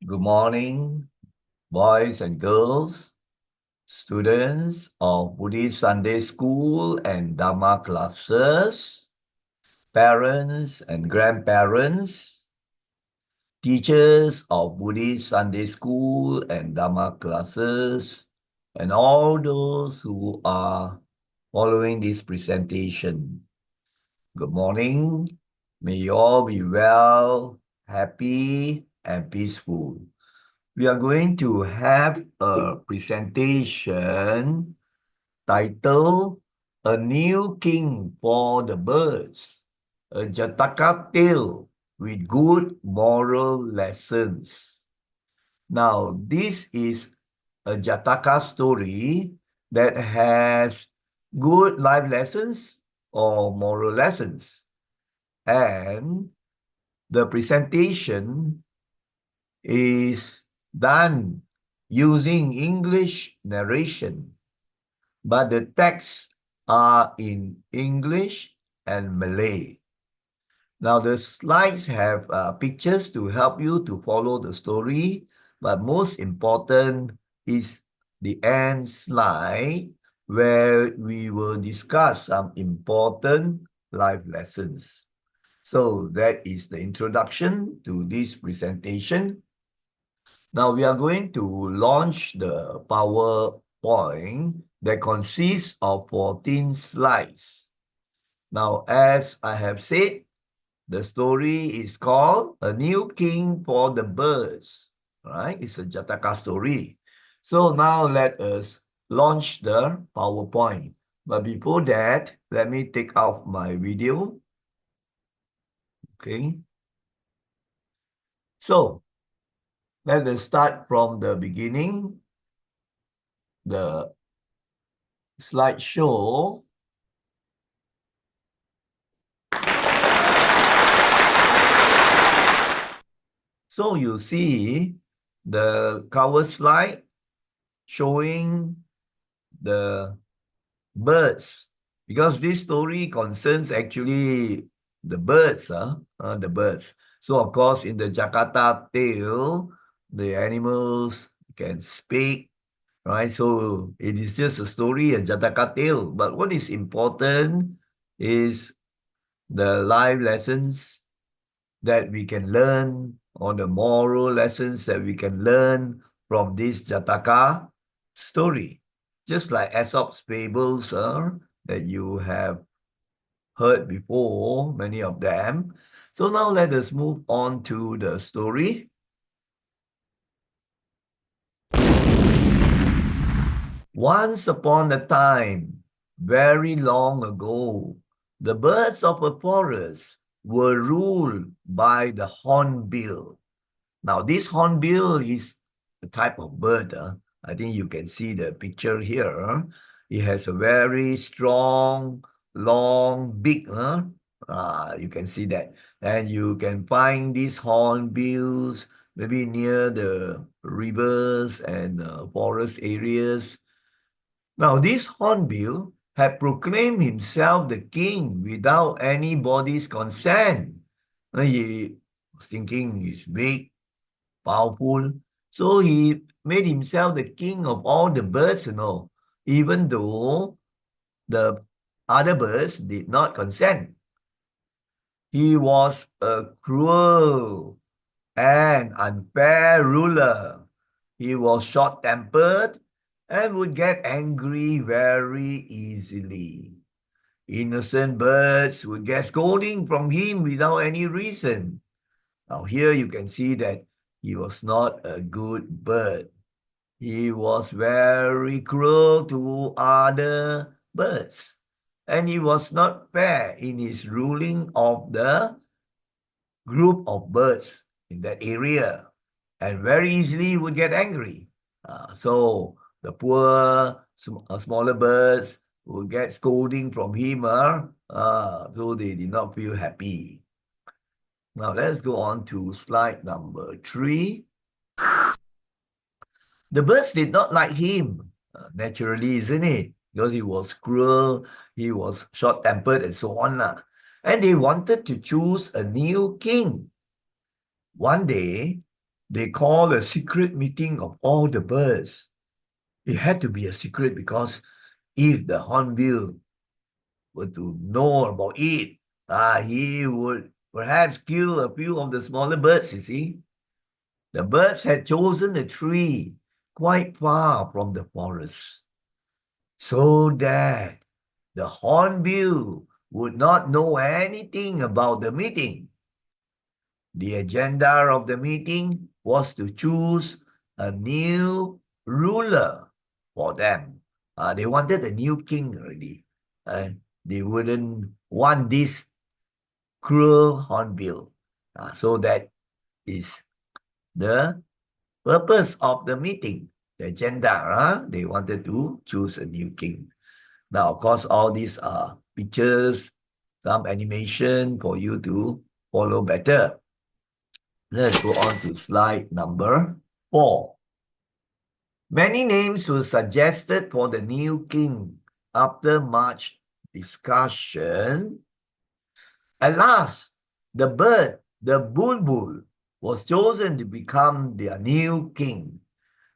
Good morning, boys and girls, students of Buddhist Sunday School and Dharma classes, parents and grandparents, teachers of Buddhist Sunday School and Dharma classes, and all those who are following this presentation. Good morning. May you all be well, happy, and peaceful. We are going to have a presentation titled A New King for the Birds, a Jataka Tale with Good Moral Lessons. Now, this is a Jataka story that has good life lessons or moral lessons. And the presentation is done using English narration, but the texts are in English and Malay. Now, the slides have pictures to help you to follow the story, but most important is the end slide where we will discuss some important life lessons. So that is the introduction to this presentation. Now we are going to launch the PowerPoint that consists of 14 slides. Now, as I have said, the story is called A New King for the Birds. Right? It's a Jataka story. So now let us launch the PowerPoint. But before that, let me take out my video. Okay. So let us start from the beginning. The slideshow. So you see the cover slide showing the birds, because this story concerns actually the birds, the birds. So of course in the Jakarta Tale, the animals can speak, right? So it is just a story, a Jataka Tale. But what is important is the life lessons that we can learn, or the moral lessons that we can learn from this Jataka story. Just like Aesop's fables that you have heard before, many of them. So now let us move on to the story. Once upon a time, very long ago, the birds of a forest were ruled by the hornbill. Now, this hornbill is a type of bird. I think you can see the picture here. It has a very strong, long beak. You can see that. And you can find these hornbills maybe near the rivers and forest areas. Now, this hornbill had proclaimed himself the king without anybody's consent. He was thinking he's big, powerful. So he made himself the king of all the birds, even though the other birds did not consent. He was a cruel and unfair ruler. He was short-tempered and would get angry very easily. Innocent birds would get scolding from him without any reason. Now here you can see that he was not a good bird. He was very cruel to other birds. And he was not fair in his ruling of the group of birds in that area. And very easily would get angry. So the poor, smaller birds would get scolding from him. So they did not feel happy. Now let's go on to slide number 3. The birds did not like him, naturally, isn't it? Because he was cruel, he was short-tempered, and so on. And they wanted to choose a new king. One day, they called a secret meeting of all the birds. It had to be a secret because if the hornbill were to know about it, he would perhaps kill a few of the smaller birds, you see. The birds had chosen a tree quite far from the forest so that the hornbill would not know anything about the meeting. The agenda of the meeting was to choose a new ruler for them. They wanted a new king already. They wouldn't want this cruel hornbill. So that is the purpose of the meeting, the agenda. They wanted to choose a new king. Now, of course, all these are pictures, some animation for you to follow better. Let's go on to slide number 4. Many names were suggested for the new king after much discussion. At last, the bird, the bulbul, was chosen to become their new king.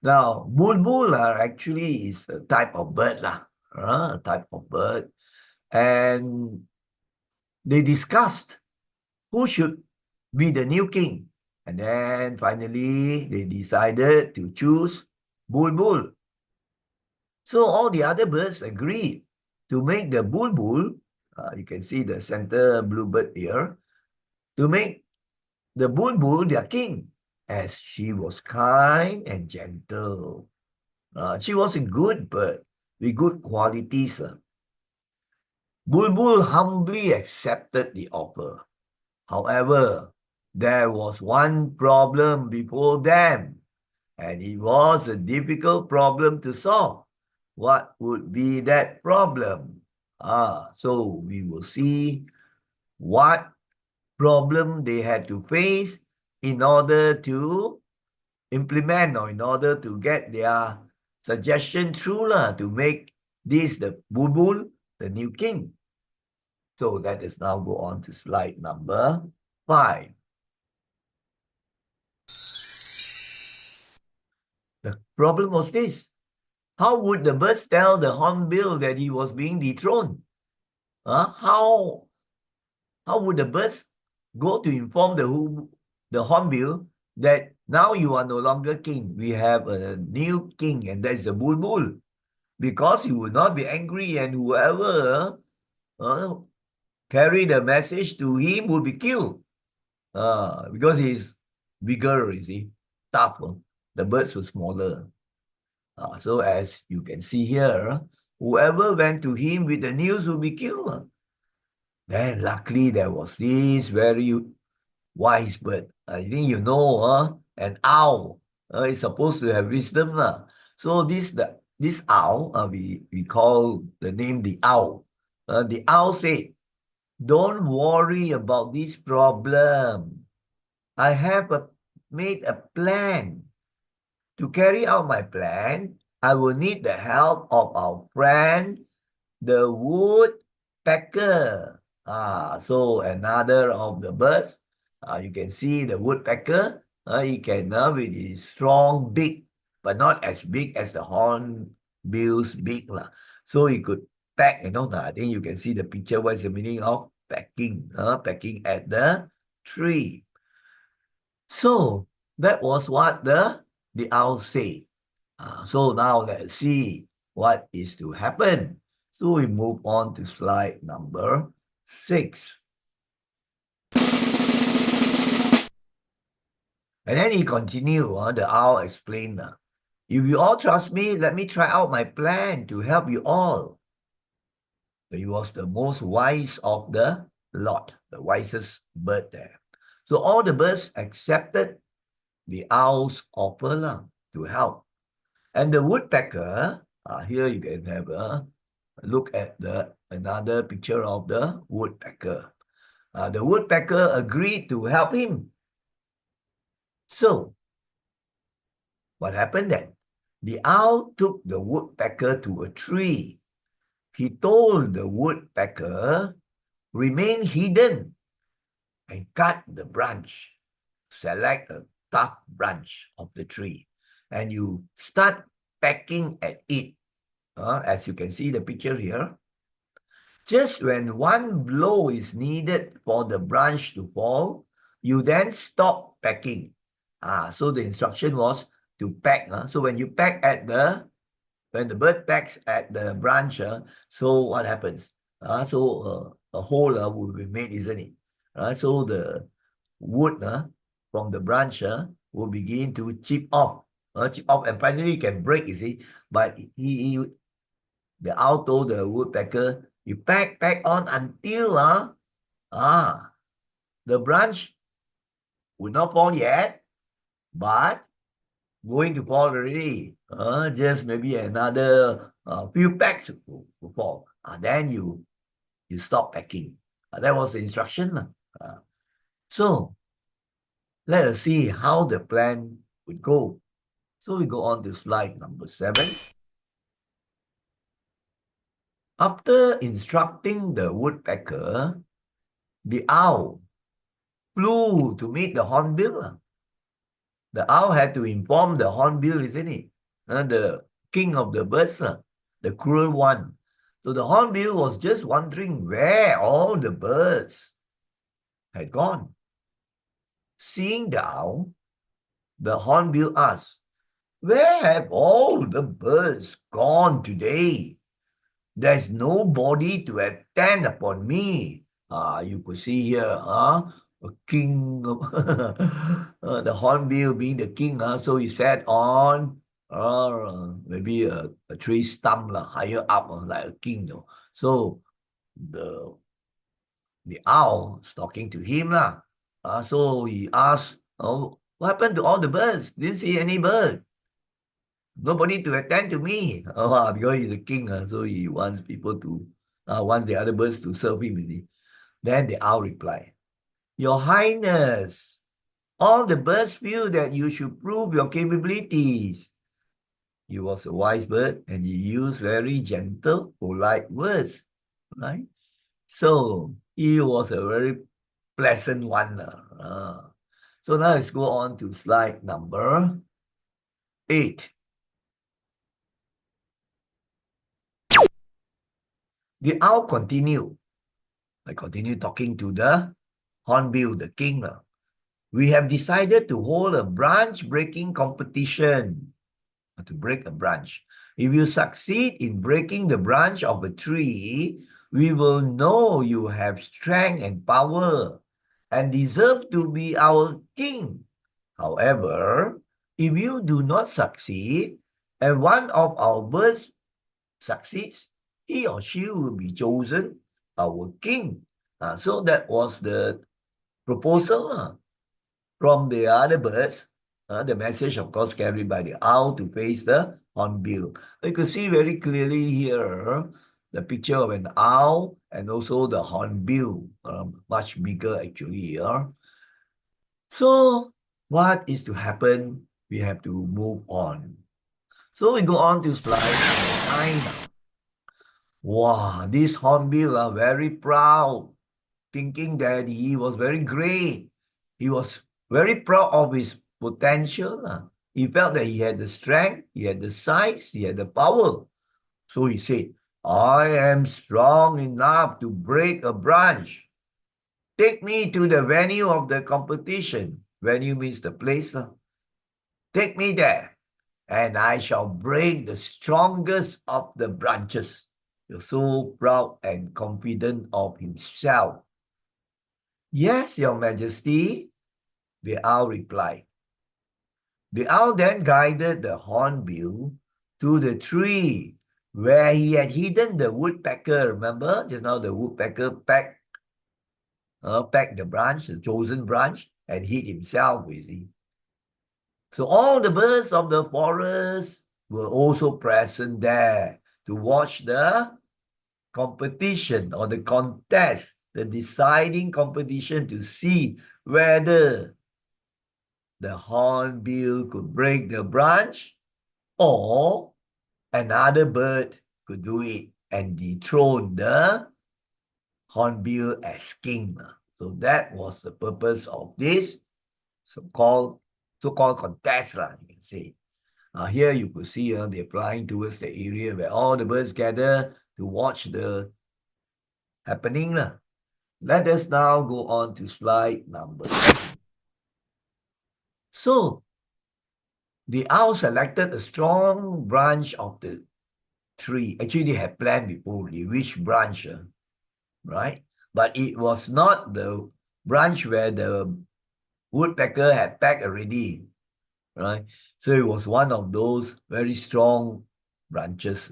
Now, bulbul actually is a type of bird, a type of bird. And they discussed who should be the new king. And then finally, they decided to choose bulbul. So all the other birds agreed to make the bulbul, you can see the center bluebird here, to make the bulbul their king, as she was kind and gentle. She was a good bird with good qualities. Bulbul humbly accepted the offer. However, there was one problem before them, and it was a difficult problem to solve. What would be that problem? So we will see what problem they had to face in order to implement or in order to get their suggestion through to make this the Bulbul the new king. So let us now go on to slide number 5. The problem was this. How would the birds tell the hornbill that he was being dethroned? How would the birds go to inform the hornbill that now you are no longer king? We have a new king, and that's the bulbul. Because he would not be angry, and whoever carry the message to him would be killed. Because he's bigger, you see, tougher. The birds were smaller. So as you can see here, whoever went to him with the news would be killed. Then luckily there was this very wise bird. I think you know, an owl is supposed to have wisdom. So this owl, we call the name the owl. The owl said, don't worry about this problem. I have made a plan. To carry out my plan, I will need the help of our friend, the woodpecker. So another of the birds. You can see the woodpecker. He can with his strong beak, but not as big as the hornbill's beak. So he could peck, I think you can see the picture. What's the meaning of pecking? Pecking at the tree. So that was what the owl said. So now let's see what is to happen. So we move on to slide number 6. And then he continued, the owl explained, if you all trust me, let me try out my plan to help you all. He was the most wise of the lot, the wisest bird there. So all the birds accepted the owl's offer to help. And the woodpecker, here you can have a look at another picture of the woodpecker. The woodpecker agreed to help him. So, what happened then? The owl took the woodpecker to a tree. He told the woodpecker, remain hidden and cut the branch. Select a tough branch of the tree and you start pecking at it. As you can see the picture here, just when one blow is needed for the branch to fall, you then stop pecking. So the instruction was to peck. So when you peck at when the bird pecks at the branch, so what happens? So a hole will be made, isn't it? So the wood from the branch will begin to chip off, and finally it can break, you see. But the owl told the woodpecker, you peck on until the branch will not fall yet, but going to fall already. Just maybe another few pecks will fall. Then you stop pecking. That was the instruction. So let us see how the plan would go. So we go on to slide number 7. After instructing the woodpecker, the owl flew to meet the hornbill. The owl had to inform the hornbill, isn't it? The king of the birds, the cruel one. So the hornbill was just wondering where all the birds had gone. Seeing the owl, the hornbill asked, where have all the birds gone today? There's nobody to attend upon me. You could see here, a king, the hornbill being the king. So he sat on maybe a tree stump higher up, like a king. So the owl is talking to him. So he asked, oh, what happened to all the birds? Didn't see any bird. Nobody to attend to me. Because he's a king, so he wants people to, wants the other birds to serve him, you see. Then the owl replied, Your Highness, all the birds feel that you should prove your capabilities. He was a wise bird and he used very gentle, polite words, right? So he was a very pleasant one. So now let's go on to slide number 8. The owl continued. I continue talking to the hornbill, the king. We have decided to hold a branch breaking competition. To break a branch. If you succeed in breaking the branch of a tree, we will know you have strength and power and deserve to be our king. However, if you do not succeed and one of our birds succeeds, he or she will be chosen our king. So that was the proposal from the other birds. The message, of course, carried by the owl to face the hornbill. You can see very clearly here the picture of an owl and also the hornbill, much bigger actually here. So what is to happen? We have to move on. So we go on to slide 9 now. Wow, this hornbill are very proud, thinking that he was very great. He was very proud of his potential. He felt that he had the strength, he had the size, he had the power. So he said, I am strong enough to break a branch. Take me to the venue of the competition. Venue means the place. Take me there, and I shall break the strongest of the branches. You're so proud and confident of himself. Yes, Your Majesty, the owl replied. The owl then guided the hornbill to the tree where he had hidden the woodpecker. Remember, just now the woodpecker pecked the branch, the chosen branch, and hid himself, you see. So all the birds of the forest were also present there to watch the competition or the contest, the deciding competition to see whether the hornbill could break the branch or another bird could do it and dethrone the hornbill as king. So that was the purpose of this so-called so-called contest, you can say. Here you could see they're flying towards the area where all the birds gather to watch the happening. Let us now go on to slide number 3. So, the owl selected a strong branch of the tree. Actually, they had planned before which branch, right? But it was not the branch where the woodpecker had pecked already, right? So it was one of those very strong branches.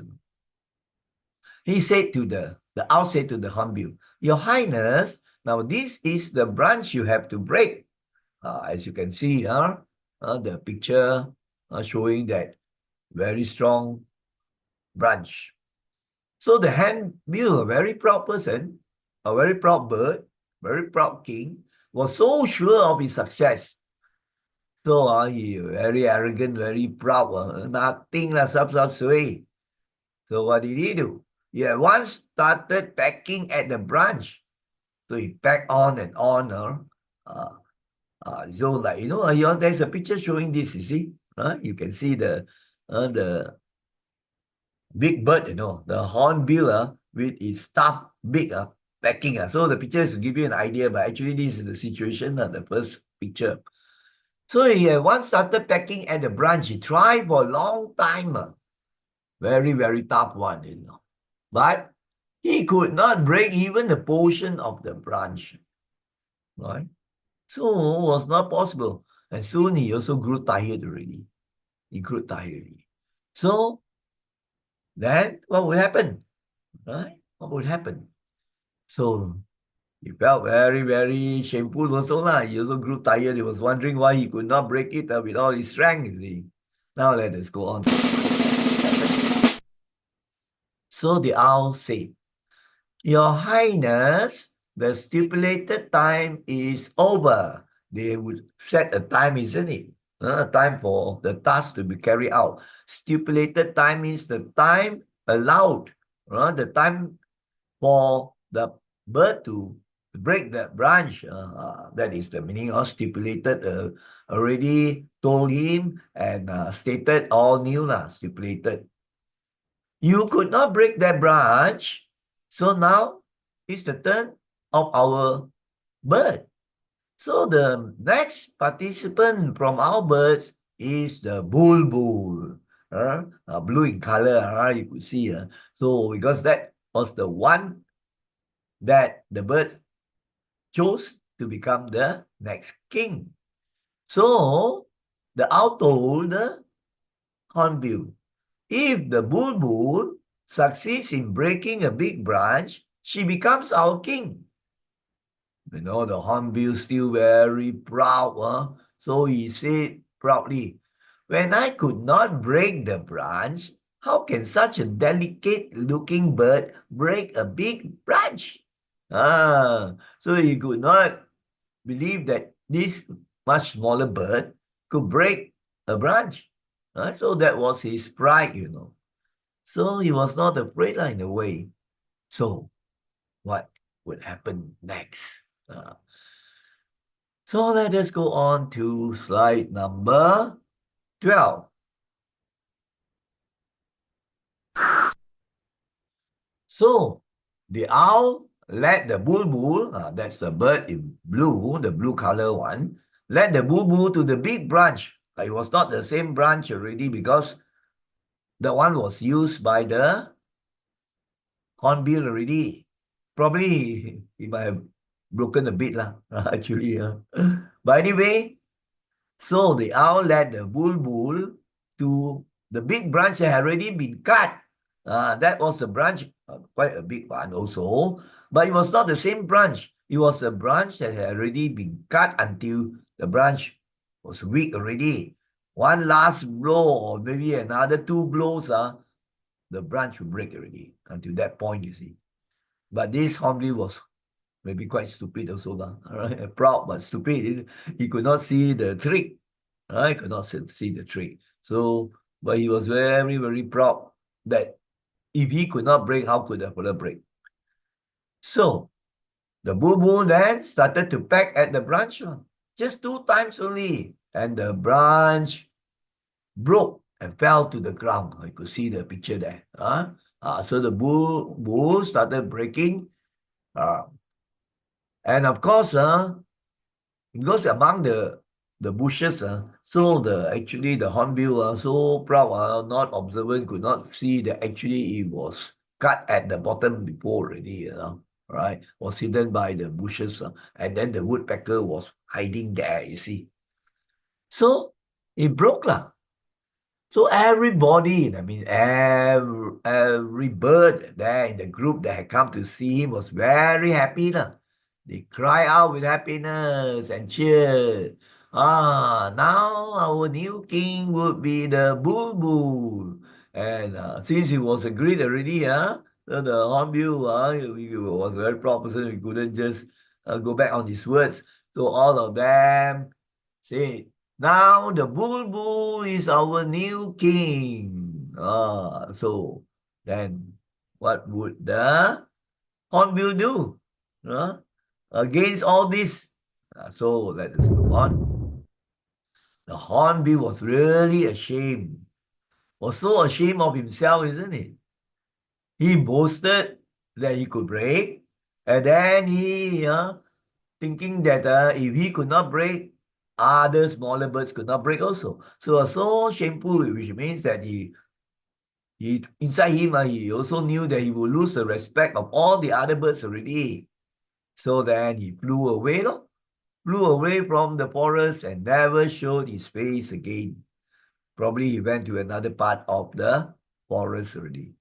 He said to the owl said to the hornbill, "Your Highness, now this is the branch you have to break." As you can see, the picture showing that very strong branch. So the hornbill, a very proud person, a very proud bird, very proud king, was so sure of his success. So he very arrogant, very proud, nothing lah, sub sway. So what did he do? He at once started pecking at the branch. So he pecked on and on. So like, there's a picture showing this, you see? You can see the big bird, the hornbill with its stump big, pecking. So the picture is to give you an idea, but actually this is the situation, the first picture. So he once started pecking at the branch. He tried for a long time. Very, very tough one, But he could not break even a portion of the branch. Right? So it was not possible. And soon he also grew tired already. He grew tired already. So then what would happen? Right? What would happen? So he felt very, very shameful also. He also grew tired. He was wondering why he could not break it with all his strength. You see. Now let us go on. So the owl said, "Your Highness, the stipulated time is over." They would set a time, isn't it? A time for the task to be carried out. Stipulated time means the time allowed, the time for the bird to break the branch. That is the meaning of stipulated. Already told him and stated all new, stipulated. You could not break that branch. So now it's the turn of our bird. So the next participant from our birds is the bulbul. Blue in color, you could see. So because that was the one that the birds chose to become the next king. So the owl told the hornbill, if the bulbul succeeds in breaking a big branch, she becomes our king. The hornbill still very proud. So he said proudly, when I could not break the branch, how can such a delicate-looking bird break a big branch? So he could not believe that this much smaller bird could break a branch. So that was his pride, So he was not afraid in a way. So what would happen next? So let us go on to slide number 12. So the owl led the bulbul, that's the bird in blue, the blue color one, led the bulbul to the big branch. It was not the same branch already because the one was used by the hornbill already. Probably he might have broken a bit, actually. But anyway, so the owl led the bulbul to the big branch that had already been cut. That was the branch, quite a big one also, but it was not the same branch. It was a branch that had already been cut until the branch was weak already. One last blow or maybe another two blows, the branch will break already until that point, you see. But this hornbill was maybe quite stupid also, right? Proud but stupid. He could not see the trick. I could not see the trick. So, but he was very, very proud that if he could not break, how could the fella break? So, the bulbul then started to peck at the branch. Just 2 times only. and the branch broke and fell to the ground. You could see the picture there. So the bull started breaking. Uh, and of course, because among the bushes, so actually the hornbill so proud, not observant, could not see that actually it was cut at the bottom before already, right? Was hidden by the bushes, and then the woodpecker was hiding there, you see. So it broke lah. So everybody, I mean, every bird there in the group that had come to see him was very happy. They cry out with happiness and cheered. Now our new king would be the bulbul. And since he was agreed already, so the hornbill, he was a very proud person. He couldn't just go back on his words. So all of them said, now the Bulbul is our new king. So then what would the Hornbill do? Against all this. So let us go on. The Hornbill was really ashamed. Was so ashamed of himself, isn't it? He boasted that he could break, and then he thinking that if he could not break, other smaller birds could not break also. So so shameful, which means that he inside him, he also knew that he would lose the respect of all the other birds already. So then he flew away, flew away from the forest and never showed his face again. Probably he went to another part of the forest already.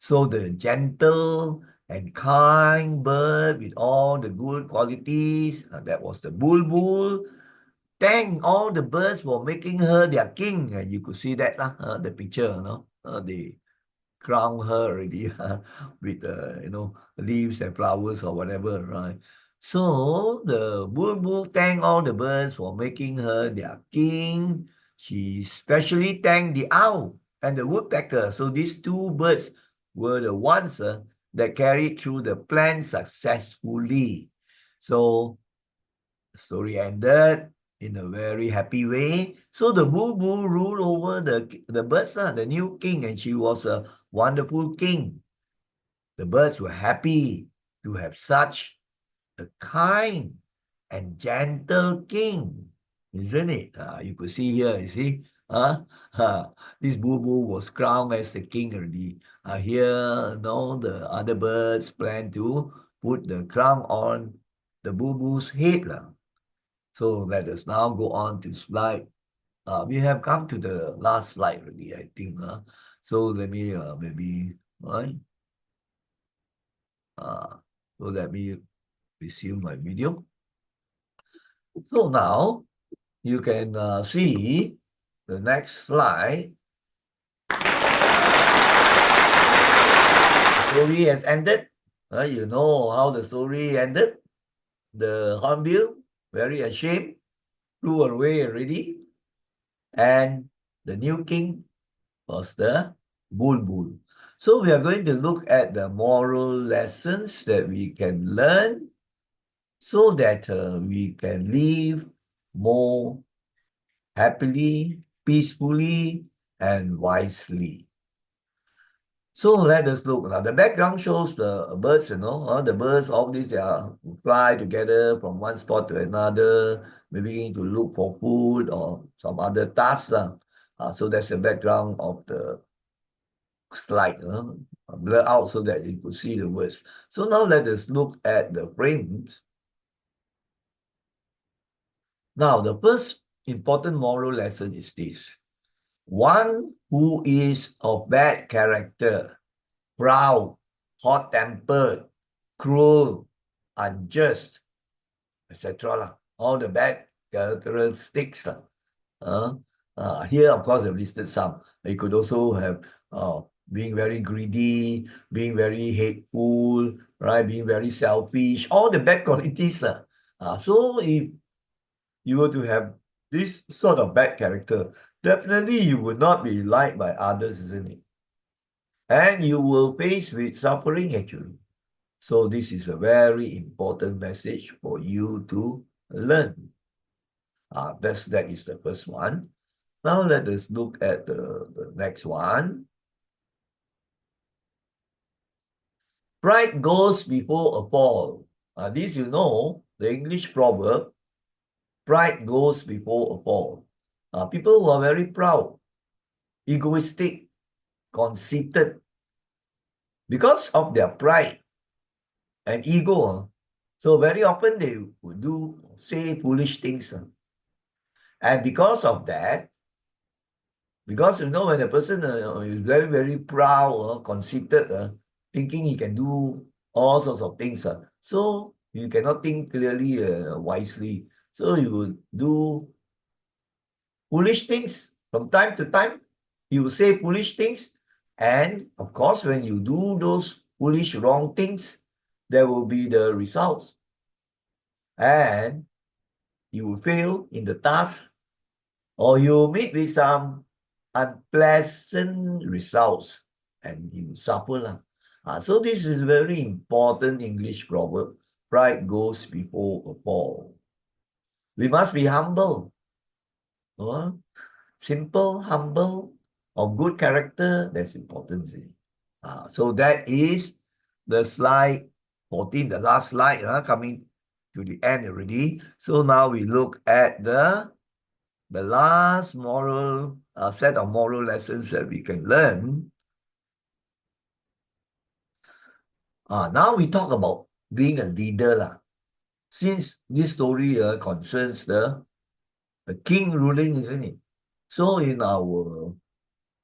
So the gentle and kind bird with all the good qualities, that was the bulbul, thank all the birds for making her their king. And you could see that, the picture, they crown her already with, leaves and flowers or whatever, right? So the bulbul thanked all the birds for making her their king. She specially thanked the owl and the woodpecker. So these two birds were the ones that carried through the plan successfully. So the story ended in a very happy way. So the Bulbul ruled over the birds, the new king, and she was a wonderful king. The birds were happy to have such a kind and gentle king, isn't it? You could see here, you see, this Bulbul was crowned as the king already. Here, the other birds plan to put the crown on the Bulbul's head. So let us now go on to slide. We have come to the last slide already, I think. So let me maybe, right? Uh, so let me resume my video. So now you can see the next slide. The story has ended. You know how the story ended. The hornbill, very ashamed, flew away already. And the new king was the bulbul. So we are going to look at the moral lessons that we can learn so that we can live more happily, peacefully, and wisely. So let us look. Now the background shows the birds, the birds, all these, they are fly together from one spot to another, maybe to look for food or some other tasks. So that's the background of the slide, blur out so that you could see the words. So now let us look at the frames. Now, the first important moral lesson is this. One who is of bad character, proud, hot-tempered, cruel, unjust, etc. All the bad characteristics. Here, of course, I've listed some. You could also have being very greedy, being very hateful, right? Being very selfish, all the bad qualities. So if you were to have this sort of bad character, definitely you would not be liked by others, isn't it? And you will face with suffering, actually. So this is a very important message for you to learn. That is the first one. Now let us look at the next one. Pride goes before a fall. This you know, the English proverb, pride goes before a fall. People who are very proud, egoistic, conceited, because of their pride and ego. So very often they would say foolish things. And because of that, because you know, when a person is very, very proud, conceited, thinking he can do all sorts of things, so you cannot think clearly, wisely. So you will do foolish things from time to time. You will say foolish things. And of course, when you do those foolish, wrong things, there will be the results. And you will fail in the task, or you meet with some unpleasant results and you suffer. So this is very important English proverb. Pride goes before a fall. We must be humble. Simple, humble, of good character, that's important. So that is the slide 14, the last slide, coming to the end already. So now we look at the last moral set of moral lessons that we can learn. Now we talk about being a leader. Since this story concerns the king ruling, isn't it? So in our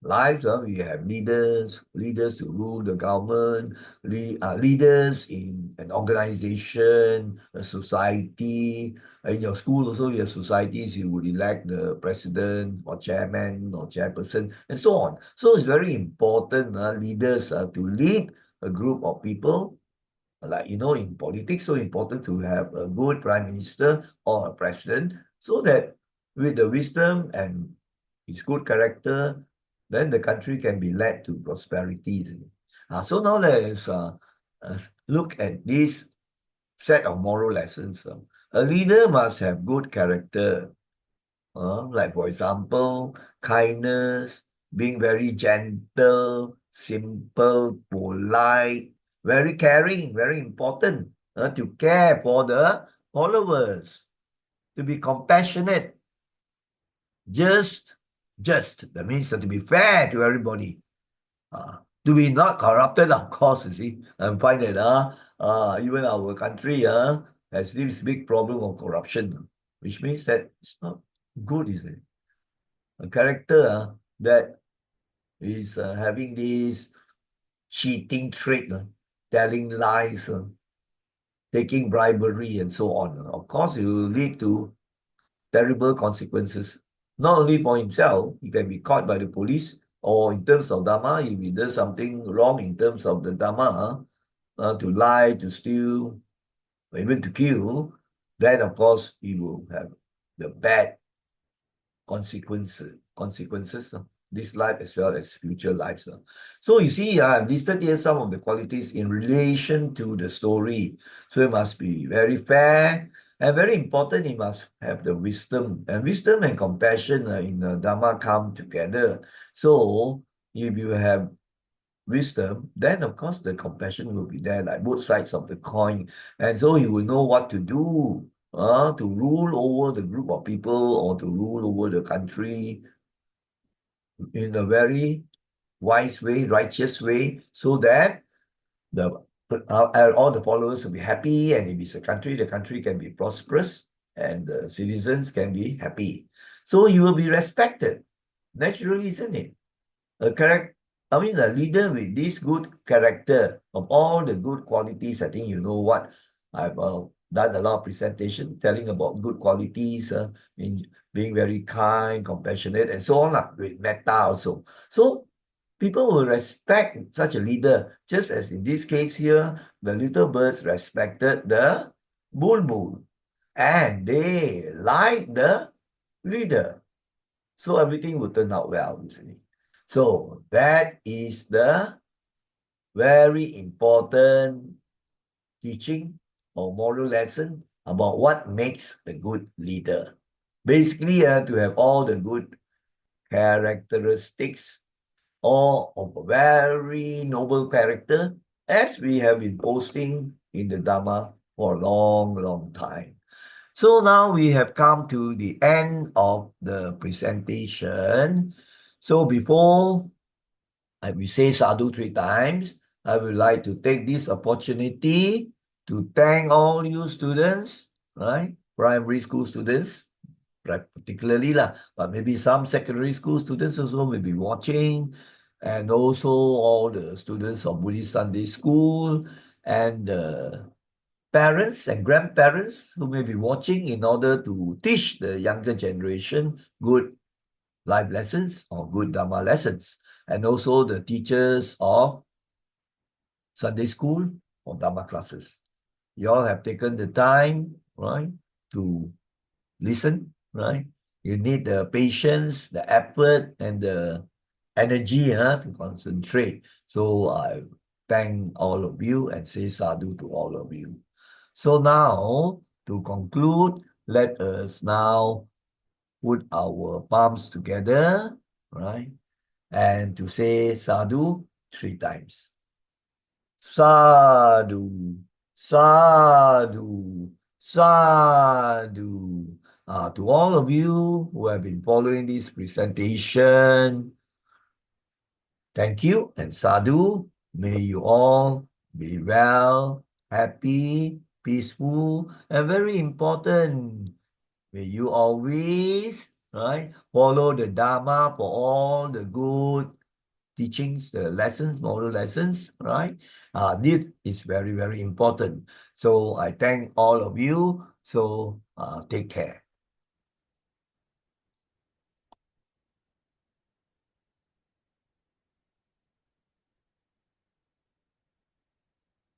lives, we have leaders to rule the government, leaders in an organization, a society. In your school also, you have societies, you would elect the president or chairman or chairperson, and so on. So it's very important, leaders to lead a group of people. Like, in politics, so important to have a good prime minister or a president, so that with the wisdom and his good character, then the country can be led to prosperity. So now let's look at this set of moral lessons. A leader must have good character. Like, for example, kindness, being very gentle, simple, polite, very caring, very important. To care for the followers, to be compassionate, just, that means to be fair to everybody. To be not corrupted, of course, you see. I find that even our country has this big problem of corruption, which means that it's not good, is it? A character that is having this cheating trait, telling lies, taking bribery, and so on. Of course, it will lead to terrible consequences. Not only for himself, he can be caught by the police, or in terms of Dharma, if he does something wrong in terms of the Dharma, to lie, to steal, or even to kill, then of course he will have the bad consequences this life as well as future lives. So you see, I've listed here some of the qualities in relation to the story. So it must be very fair, and very important, he must have the wisdom. And wisdom and compassion in the Dharma come together. So if you have wisdom, then of course the compassion will be there, like both sides of the coin. And so you will know what to do to rule over the group of people, or to rule over the country in a very wise way, righteous way, so that the all the followers will be happy, and if it's a country, the country can be prosperous, and the citizens can be happy. So you will be respected, naturally, isn't it? A leader with this good character, of all the good qualities, I think you know what I've done a lot of presentation telling about good qualities in being very kind, compassionate, and so on, with metta also. So people will respect such a leader, just as in this case here, the little birds respected the bulbul, and they like the leader. So everything will turn out well, usually. So that is the very important teaching or moral lesson about what makes a good leader. Basically, to have all the good characteristics, all of a very noble character, as we have been posting in the Dhamma for a long, long time. So now we have come to the end of the presentation. So before we say sadhu 3 times, I would like to take this opportunity to thank all you students, right? Primary school students, particularly lah, but maybe some secondary school students also may be watching, and also all the students of Buddhist Sunday School and parents and grandparents who may be watching in order to teach the younger generation good life lessons or good Dharma lessons, and also the teachers of Sunday school or Dharma classes. You all have taken the time, right, to listen, right? You need the patience, the effort, and the energy to concentrate. So I thank all of you and say sadhu to all of you. So now, to conclude, let us now put our palms together, right? And to say sadhu 3 times. Sadhu, sadhu, sadhu. To all of you who have been following this presentation, thank you and sadhu. May you all be well, happy, peaceful, and very important. May you always, right, follow the Dharma for all the good teachings, the lessons, moral lessons, right? This is very, very important. So I thank all of you. So take care.